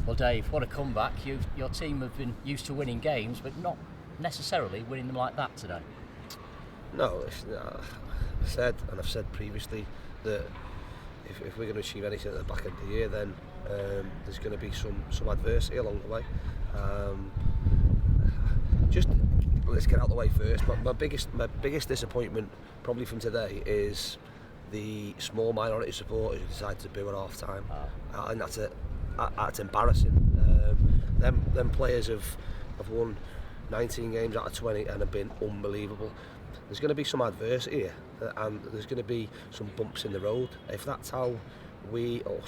Well, Dave, what a comeback. Your team have been used to winning games, but not necessarily winning them like that today. No, I've said previously that if we're going to achieve anything at the back end of the year, then there's going to be some adversity along the way. Just let's get out of the way first. My biggest disappointment probably from today is the small minority of supporters who decided to boo at half time. And that's embarrassing. Them players have won 19 games out of 20 and have been unbelievable. There's going to be some adversity here, and there's going to be some bumps in the road. If that's how we or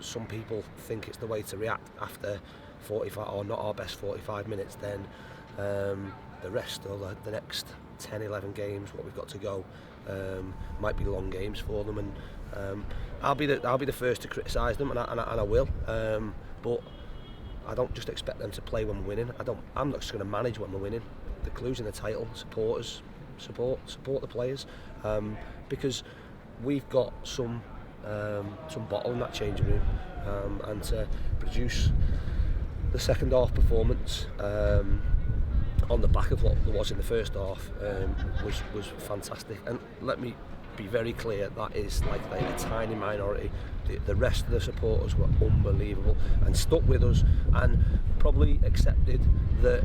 some people think it's the way to react after 45 or not our best 45 minutes, then the rest or the next 10, 11 games, what we've got to go, might be long games for them, and I'll be the first to criticise them, and I will. But I don't just expect them to play when we're winning. I'm not just going to manage when we're winning. The clue's in the title. Supporters, support the players, because we've got some bottle in that changing room, and to produce the second half performance on the back of what there was in the first half was fantastic. And let me be very clear, that is like a tiny minority. The rest of the supporters were unbelievable and stuck with us, and probably accepted that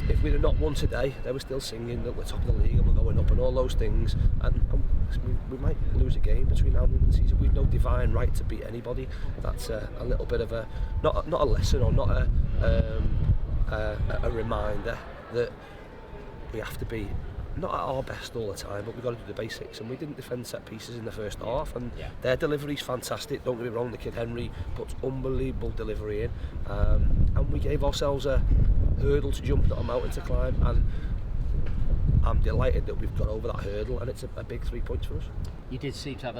if we'd have not won today, they were still singing that we're top of the league and we're going up and all those things, and we might lose a game between now and the end of the season. We've no divine right to beat anybody. That's a little bit of a not a lesson, or not a reminder that we have to be not at our best all the time, but we've got to do the basics. And we didn't defend set pieces in the first half, and their delivery's fantastic, don't get me wrong. The kid Henry puts unbelievable delivery in, and we gave ourselves a hurdle to jump, not a mountain to climb, and I'm delighted that we've got over that hurdle, and it's a big 3 points for us. You did seem to have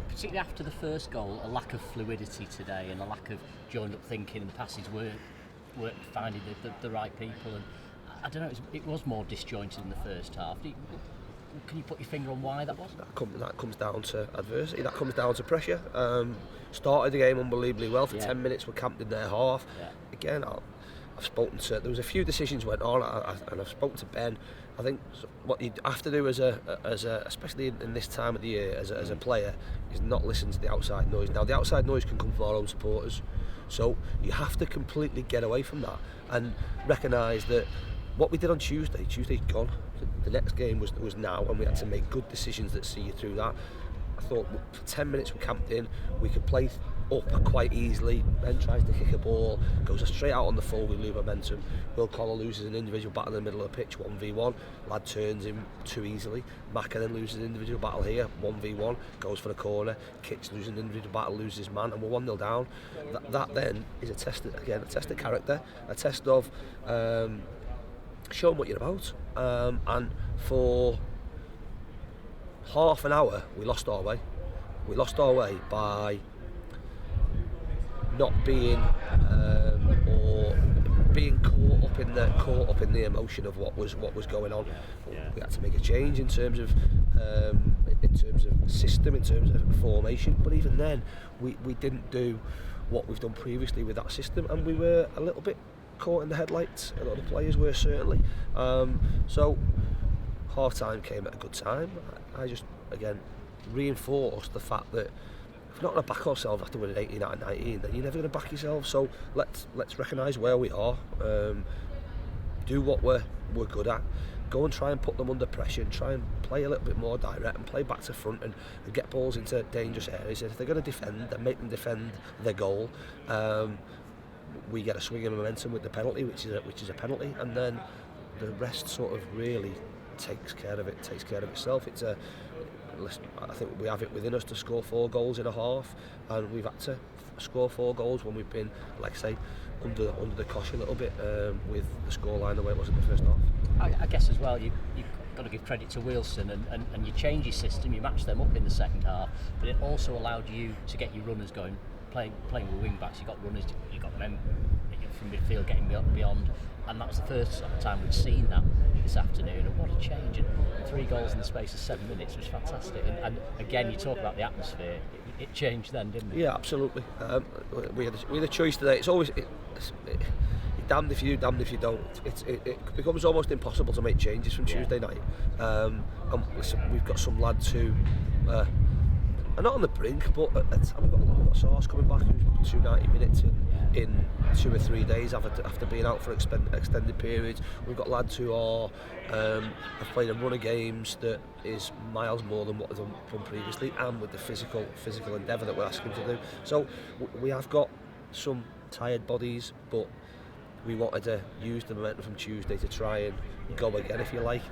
particularly after the first goal, a lack of fluidity today, and a lack of joined up thinking, and the passes weren't finding the right people, and I don't know, it was more disjointed in the first half. Can you put your finger on why that was? That comes down to adversity, that comes down to pressure. Started the game unbelievably well. For 10 minutes we're camped in their half. Again, I've spoken to, there was a few decisions went on, and I've spoken to Ben. I think what you have to do as a especially in this time of the year as a player, is not listen to the outside noise. Now the outside noise can come from our own supporters, so you have to completely get away from that and recognise that what we did on Tuesday's gone. The next game was now, and we had to make good decisions that see you through that. I thought for 10 minutes we camped in, we could play up quite easily. Ben tries to kick a ball, goes straight out on the full, we lose momentum. Will Connell loses an individual battle in the middle of the pitch, 1v1. Lad turns him too easily. Macca then loses an individual battle here, 1v1, goes for the corner. Kitch loses an individual battle, loses his man, and we're 1-0 down. That then is a test of character, a test of showing what you're about. And for half an hour we lost our way. We lost our way by not being or being caught up in the emotion of what was going on. We had to make a change in terms of system, in terms of formation, but even then we didn't do what we've done previously with that system, and we were a little bit caught in the headlights. A lot of the players were, certainly. So half time came at a good time. I just again reinforced the fact that if we're not going to back ourselves after winning 18 out of 19, then you're never going to back yourself. So let's recognise where we are, do what we're good at, go and try and put them under pressure, and try and play a little bit more direct and play back to front, and get balls into dangerous areas. If they're going to defend, then make them defend their goal. We get a swing of momentum with the penalty, which is a penalty, and then the rest sort of really takes care of itself. I think we have it within us to score 4 goals in a half, and we've had to score 4 goals when we've been, like I say, under the cosh a little bit, with the scoreline the way it was in the first half. I guess as well, you've got to give credit to Wealdstone, and you change your system, you match them up in the second half, but it also allowed you to get your runners going. Playing with wing backs, you got runners, you got them from midfield getting beyond, and that was the first time we'd seen that this afternoon. And what a change! And 3 goals in the space of 7 minutes was fantastic. And again, you talk about the atmosphere. it changed then, didn't it? Yeah, absolutely. We had a choice today. It's always you're damned if you do, damned if you don't. It becomes almost impossible to make changes from Tuesday night. And listen, we've got some lads who are not on the brink, but we've got Source coming back who's 290 minutes in 2 or 3 days after being out for extended periods. We've got lads who are have played a run of games that is miles more than what they've done previously, and with the physical endeavour that we're asking to do. So we have got some tired bodies, but we wanted to use the momentum from Tuesday to try and go again, if you like.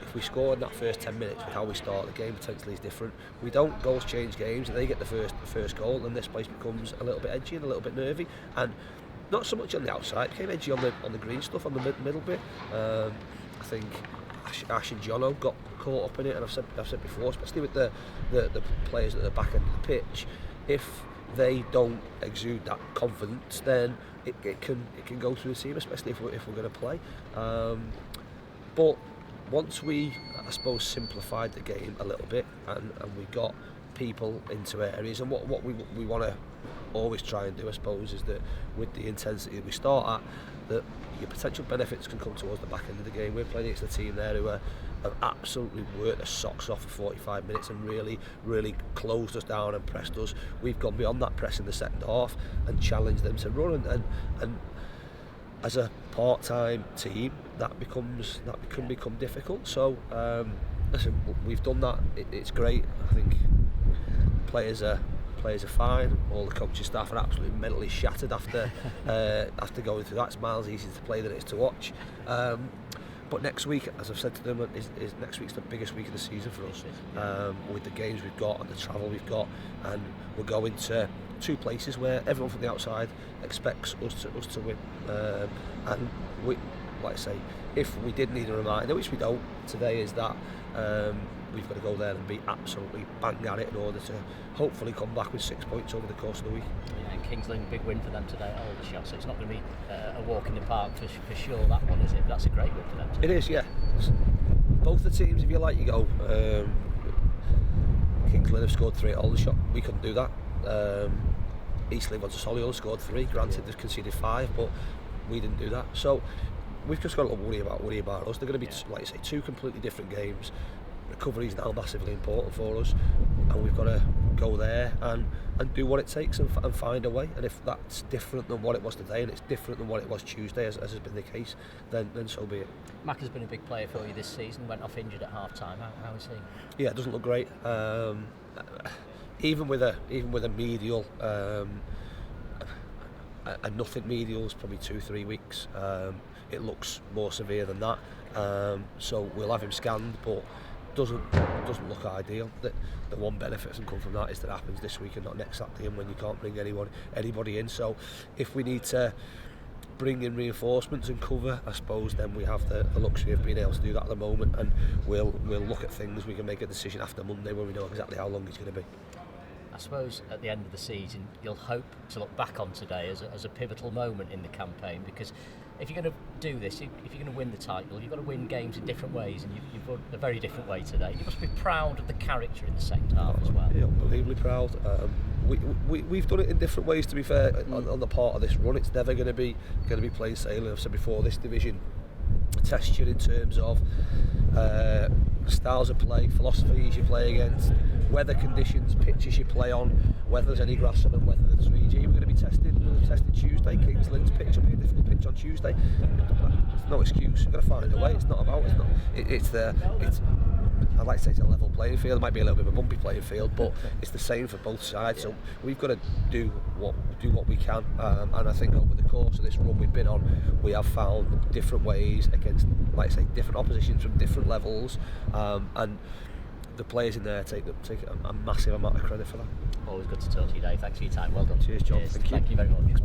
If we score in that first 10 minutes with how we start, the game potentially is different. We don't goals change games, and they get the first goal, and this place becomes a little bit edgy and a little bit nervy, and not so much on the outside. It became edgy on the green stuff, on the middle bit. I think Ash and Jono got caught up in it, and I've said before, especially with the players at the back end of the pitch, if they don't exude that confidence, then it can go through the team, especially if we're going to play. But once we, I suppose, simplified the game a little bit, and we got people into areas, and what we want to always try and do, I suppose, is that with the intensity we start at, that your potential benefits can come towards the back end of the game. We're playing against a team there who have absolutely worked their socks off for 45 minutes and really closed us down and pressed us. We've gone beyond that press in the second half and challenged them to run, and as a part-time team that can become difficult. So listen, we've done that. It's great. I think players are fine. All the coaching staff are absolutely mentally shattered after going through that. It's miles easier to play than it is to watch. But next week, as I've said to them, is next week's the biggest week of the season for us, with the games we've got and the travel we've got, and we're going to 2 places where everyone from the outside expects us to win. And we, like I say, if we did need a reminder, which we don't today, is that we've got to go there and be absolutely bang at it in order to hopefully come back with 6 points over the course of the week. Yeah, and Kings Lynn, big win for them today at Aldershot, so it's not going to be a walk in the park for sure, that one, is it? But that's a great win for them today. It is, yeah. Both the teams, if you like, you go. Kings Lynn have scored 3 at Aldershot. We couldn't do that. East Leigh Solihull scored 3. Granted, they've conceded 5, but we didn't do that. So we've just got to worry about us. They're going to be, like I say, 2 completely different games. Recovery is now massively important for us, and we've got to go there and do what it takes and find a way. And if that's different than what it was today, and it's different than what it was Tuesday, as has been the case, then so be it. Mac has been a big player for you this season. Went off injured at half time. How is he? Yeah, it doesn't look great. Even with a medial, a nothing medial is probably 2-3 weeks. It looks more severe than that. So we'll have him scanned, but doesn't look ideal. The one benefit that can come from that is that it happens this week and not next Saturday, and when you can't bring anybody in. So if we need to bring in reinforcements and cover, I suppose then we have the luxury of being able to do that at the moment, and we'll look at things. We can make a decision after Monday when we know exactly how long it's going to be. I suppose at the end of the season you'll hope to look back on today as a pivotal moment in the campaign, because if you're going to do this, if you're going to win the title, you've got to win games in different ways, and you've won a very different way today. You must be proud of the character in the second half as well. Yeah, unbelievably proud. We've done it in different ways, to be fair, on the part of this run. It's never going to be plain sailing. I've said before, this division tests you in terms of styles of play, philosophies you play against, weather conditions, pitches you play on, whether there's any grass on them, whether there's 3G. We're going to be tested. We're going to be tested Tuesday. Kings Lynn's pitch will be a difficult pitch on Tuesday. There's no excuse. You've got to find a way. It's not about. It's I'd like to say it's a level playing field. It might be a little bit of a bumpy playing field, but it's the same for both sides. So we've got to do what we can, and I think over the course of this run we've been on, we have found different ways against, like I say, different oppositions from different levels, and the players in there take a massive amount of credit for that. Always good to talk to you, Dave. Thanks for your time. Well done. Cheers, John. Thank you very much.